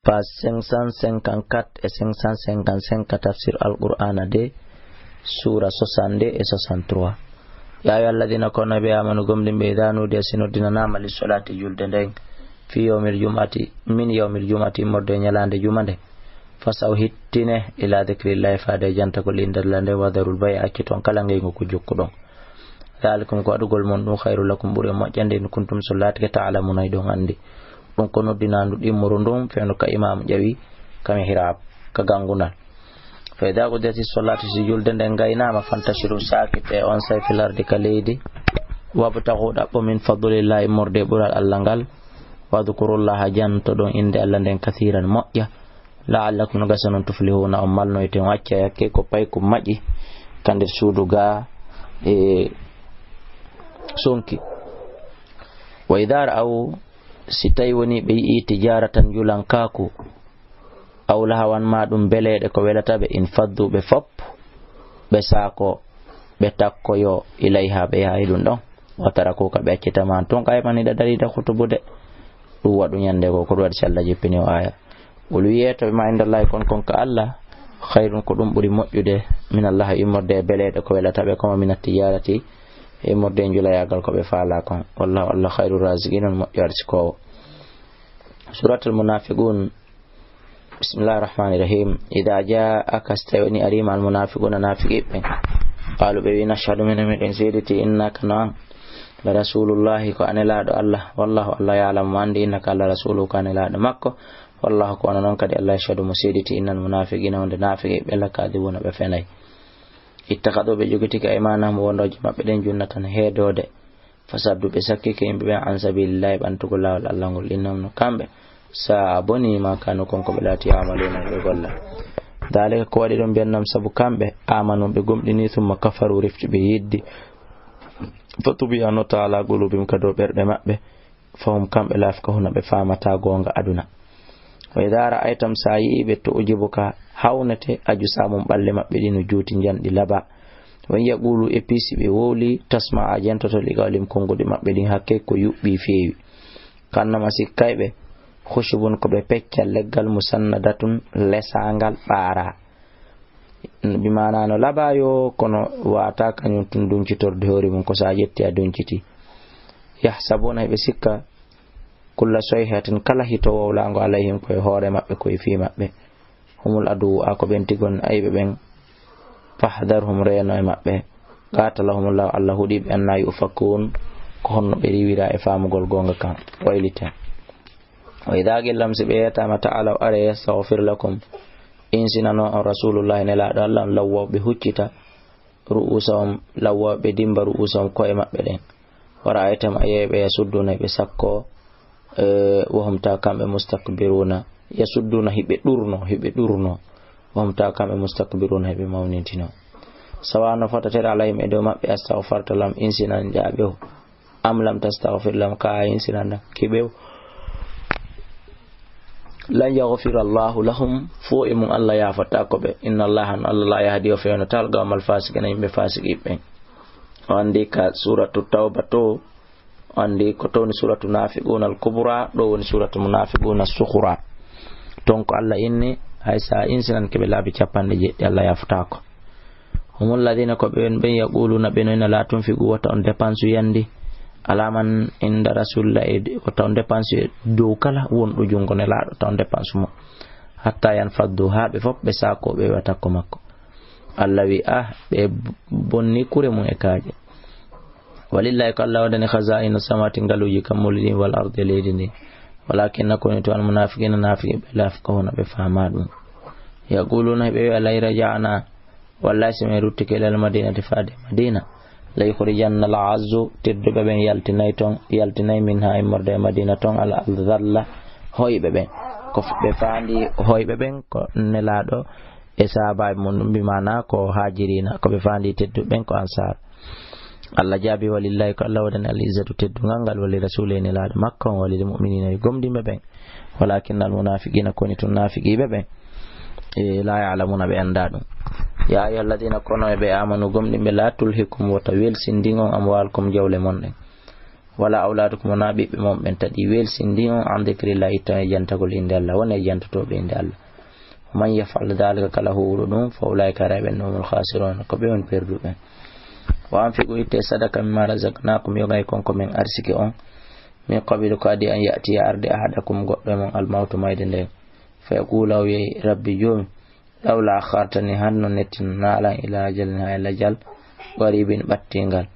page 554 et 555 tafsir al-Qur'an de sura 62 et 63. ya ayyuhal ladina kunu bi amanu gomdim be danu de sinodina nama li salati julde den fi yawmil jum'ati min yawmil jum'ati modde nyalande jumande fasaw hittine ila dhikrillahi faade janta ko lindalande wa darul bay'a kiton kala ngay ko jokkudon dalikum ko adugol mon dum khairul lakum bure mojjande in kuntum salati ta'lamuna don andi don ko noddinandu dimmuru ndum feno ka imam jawi kame hirab ka gangunal fa idha qudati salati si julde den gaynama fantashiru sakite on say fil ardi kalidi wabtaghu dabbo min fadlillahi morde bural allangal wa dhkurullaha janto don inde alla den kathiran mo'ya la'allakum gasanun tuflihuna ummal no ite wacca yakke ko pay ko maji kandir suuduga sonki wa idar aw sitay woni be tijaratan julankaku aw lahawan madum belede ko welata be in faddu be fop be sako be takkoyo ilaiha be haydun don watara ko ka be accita man ton kay man da dalida khutubude du wadu nyande ko wadi salla jippini o aya wolu yeto ma indallahi kon ka Allah khairun ko dum buri mojjude min Allah imorde belede ko welata be ko min tijarati e morde julayagal ko be faala kon wallahu Allah khairur raziqin mojjarti ko. suratul munafiqun bismillahir rahmanir rahim idha ja'aka astawni arima al munafiquna nafiqin qalu bi nashhadu min sayyidati innaka la rasulullahi ko anelado Allah wallahu Allah ya'lamu andi innaka la rasuluhu ka anelado makko wallahu ko non kadi Allah yashhadu musiditi innal munafiqina wa nafiqi bella kadibuna be fenay ittaqadu be jogiti ka imana mo wondoje mabbe den junnatan hedode fasabdu be sakke ke yimbe an sabilillahi bantugo lawol Allah ngol innamno kambe sa boni ma kanu konko be lati amaluna be golla dalika ko wadi don bennam sabu kambe amanu be gomdini thumma kafaru rifti be yiddi fatubi an ta'ala gulubim kado berde mabbe fahum kambe lafka huna be famata gonga aduna wa idha ra'aytam sayibe to ujibuka hawnate aju samum balle mabbe dinu juuti jandi laba wa yaqulu episi be woli tasma ajento to ligalim kongodi mabbe din hakke ko yubbi feewi kanna masikkaybe khushubun ko be peccal leggal musannadatun lesangal bara bimana no labayo kono wata kanyum tundun citorde hori mun ko sa jetti adunciti yahsabuna be sikka kulla sayhatin kala hito wawlango alayhim koy hoore mabbe koy fi mabbe humul adu ako bentigon aybe ben fahdharhum rayna mabbe qatalahumullahu Allah hudi bi anna yufakun ko honno be riwira e famugol gonga kan waylita wa idha gillam sibiyata ma ta'ala ara yastaghfir lakum in sinano rasulullah la Allah lawa be huccita ru'usum lawa be dimba ru'usum ko e mabbe den wara aytam ayebe yasudduna be sakko wahum ta kambe mustakbiruna yasudduna hibe durno wahum ta kambe mustakbiruna hibe mawnintino sawana fatatira alayhim edo mabbe astaghfarta lam insinan jabe am lam tastaghfir lam ka insinan kibe la yaghfir Allah lahum fu imun Allah ya fata ko be inna Allah la yahdi wa fa'ana talga mal fasiqina be fasiki be andi ka suratul tauba to andi ko to ni suratul munafiqun al kubra do woni suratul munafiqun as sukhra donc Allah inni haysa insinan ke be labi capande je Allah ya fata ko humul ladina ko be yaquluna benina la tunfiqu wa on dépense yandi alaman inda rasulillahi ko taw dépense do kala won do jungo ne laado taw dépense mo hatta yan faddu habe fop be sako be wata ko makko Allah wi be bonni kure mun e kaaje walillahi kallahu wadani khaza'inu samawati ngaluji kamulini wal ardi ledini walakin nakunu to al munafiqina nafiqi be lafquna be famadum yaquluna be la raja'na wallahi sami ruttike lal madinati fade madina la yukhrijanna al-azzu teddobe ben yaltinay minha imorde madina ton al-dhalla hoybe ben ko be fandi hoybe ben ko nelado e sahaba mun bi mana ko hajirina ko be fandi teddobe ben ko ansar Allah jabi walillahi ko Allah wadan al-izzatu teddungal wali rasulina nelado makka wali mu'minina gomdi ben walakin al-munafiqina kunitun nafiqi ben la ya'lamuna bi andadu ya ayyuhalladhina kunu bi amanu gomdi be la tulhikum wa tawil sindingon amwalkum jawle monde wala awladukum nabi be mom ben tadi wel sindi on an dhikrillahi ta jantagol inde Allah wona jantoto be inde Allah man yaf'al dhalika kalahu urudun fa ulaika rabbun khasirun ko be on perdu ben wa anfiqu itte sadaka mimma razaqnakum yogay konko men arsiki on min qabilu ko adi an yati arde ahadakum goddo mon al mautu mayde nde fa yaqulu ya rabbi jum lawla akhartani hanno netin nala ila ajalin ila jal qaribin battingal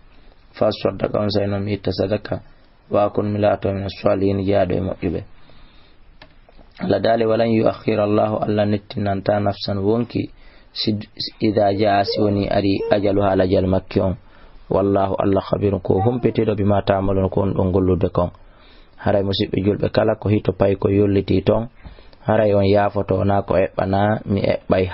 fa sadaka on sayno mi itta sadaka wa kun milato min as-salihin jaado e mojjube la dale walan yuakhir Allah alla nettinan ta nafsan wonki idha jaa siwani ari ajaluha ala jal makkion wallahu Allah khabirun ko humpetido bima ta'malun ko on gollude kon haray musibbe julbe kala ko hito pay ko yolliti ton haray on yafoto na ko ebbana mi ebbay